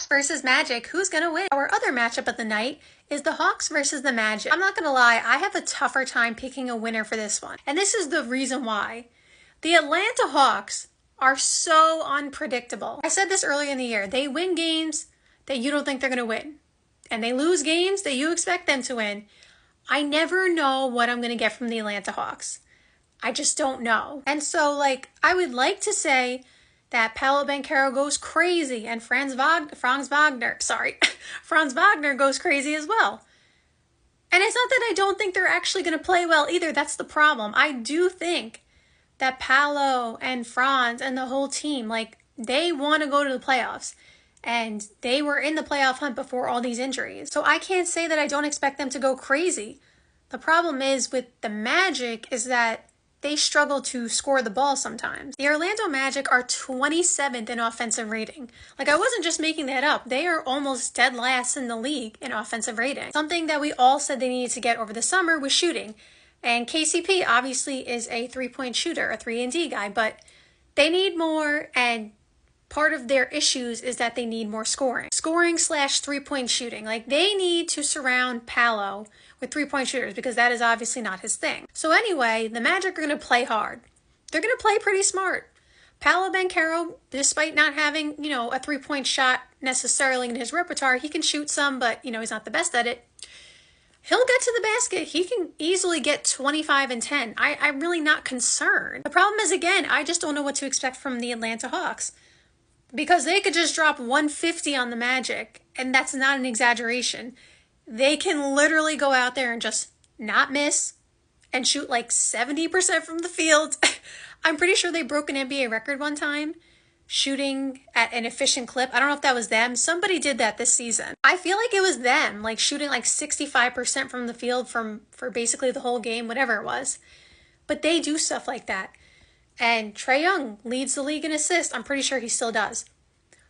Hawks versus Magic. Who's going to win? Our other matchup of the night is the Hawks versus the Magic. I'm not going to lie, I have a tougher time picking a winner for this one. And this is the reason why. The Atlanta Hawks are so unpredictable. I said this earlier in the year. They win games that you don't think they're going to win. And they lose games that you expect them to win. I never know what I'm going to get from the Atlanta Hawks. I just don't know. And so, I would like to say that Paolo Banchero goes crazy and Franz Wagner goes crazy as well. And it's not that I don't think they're actually going to play well either. That's the problem. I do think that Paolo and Franz and the whole team, they want to go to the playoffs. And they were in the playoff hunt before all these injuries. So I can't say that I don't expect them to go crazy. The problem is with the Magic is that they struggle to score the ball sometimes. The Orlando Magic are 27th in offensive rating. I wasn't just making that up. They are almost dead last in the league in offensive rating. Something that we all said they needed to get over the summer was shooting. And KCP obviously is a three-point shooter, a 3-and-D guy, but they need more, and part of their issues is that they need more scoring. Scoring/3-point shooting. They need to surround Paolo with 3-point shooters because that is obviously not his thing. So anyway, the Magic are going to play hard. They're going to play pretty smart. Paolo Banchero, despite not having, a 3-point shot necessarily in his repertoire, he can shoot some, but, he's not the best at it. He'll get to the basket. He can easily get 25 and 10. I'm really not concerned. The problem is, again, I just don't know what to expect from the Atlanta Hawks. Because they could just drop 150 on the Magic, and that's not an exaggeration. They can literally go out there and just not miss and shoot 70% from the field. I'm pretty sure they broke an NBA record one time, shooting at an efficient clip. I don't know if that was them. Somebody did that this season. I feel like it was them, shooting 65% from the field for basically the whole game, whatever it was. But they do stuff like that. And Trae Young leads the league in assists. I'm pretty sure he still does.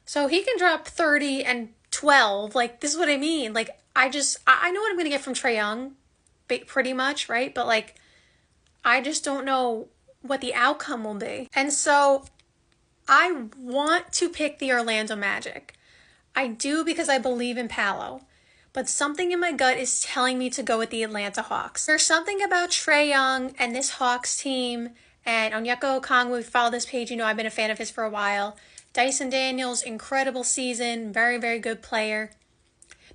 So he can drop 30 and 12. This is what I mean. I know what I'm going to get from Trae Young, pretty much, right? But, I just don't know what the outcome will be. And so I want to pick the Orlando Magic. I do because I believe in Paolo. But something in my gut is telling me to go with the Atlanta Hawks. There's something about Trae Young and this Hawks team. And Onyeka Okongwu, if you follow this page, I've been a fan of his for a while. Dyson Daniels, incredible season, very, very good player.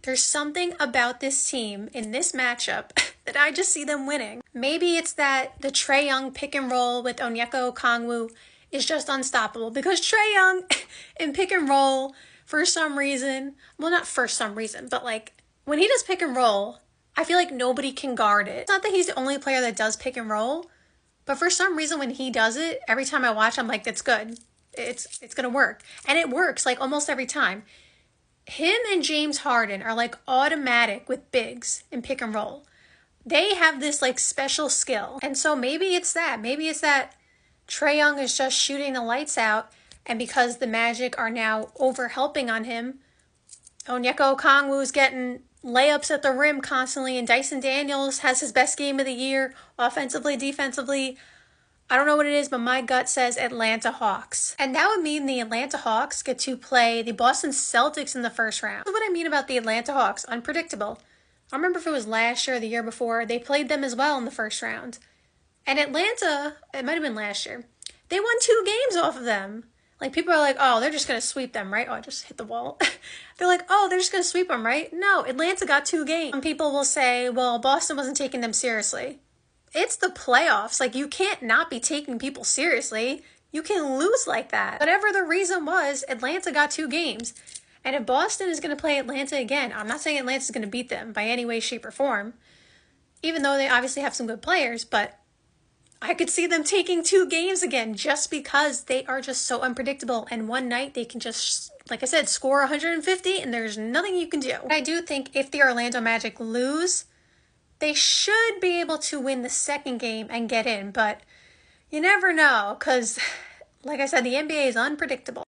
There's something about this team in this matchup that I just see them winning. Maybe it's that the Trae Young pick and roll with Onyeka Okongwu is just unstoppable. Because Trae Young in pick and roll, for some reason, well, not for some reason, but when he does pick and roll, I feel like nobody can guard it. It's not that he's the only player that does pick and roll. But for some reason, when he does it, every time I watch, I'm like, it's good. It's going to work. And it works almost every time. Him and James Harden are automatic with bigs in pick and roll. They have this special skill. And so maybe it's that. Maybe it's that Trae Young is just shooting the lights out. And because the Magic are now over-helping on him, Onyeka Okongwu is getting layups at the rim constantly, and Dyson Daniels has his best game of the year, offensively, defensively. I don't know what it is, but my gut says Atlanta Hawks. And that would mean the Atlanta Hawks get to play the Boston Celtics in the first round. That's what I mean about the Atlanta Hawks, unpredictable. I don't remember if it was last year or the year before, they played them as well in the first round. And Atlanta, it might have been last year, they won 2 games off of them. People are like, oh, they're just going to sweep them, right? Oh, I just hit the wall. They're like, oh, they're just going to sweep them, right? No, Atlanta got 2 games. Some people will say, well, Boston wasn't taking them seriously. It's the playoffs. You can't not be taking people seriously. You can lose like that. Whatever the reason was, Atlanta got 2 games. And if Boston is going to play Atlanta again, I'm not saying Atlanta's going to beat them by any way, shape, or form, even though they obviously have some good players, but I could see them taking 2 games again just because they are just so unpredictable. And one night they can just, like I said, score 150 and there's nothing you can do. I do think if the Orlando Magic lose, they should be able to win the second game and get in. But you never know because, like I said, the NBA is unpredictable.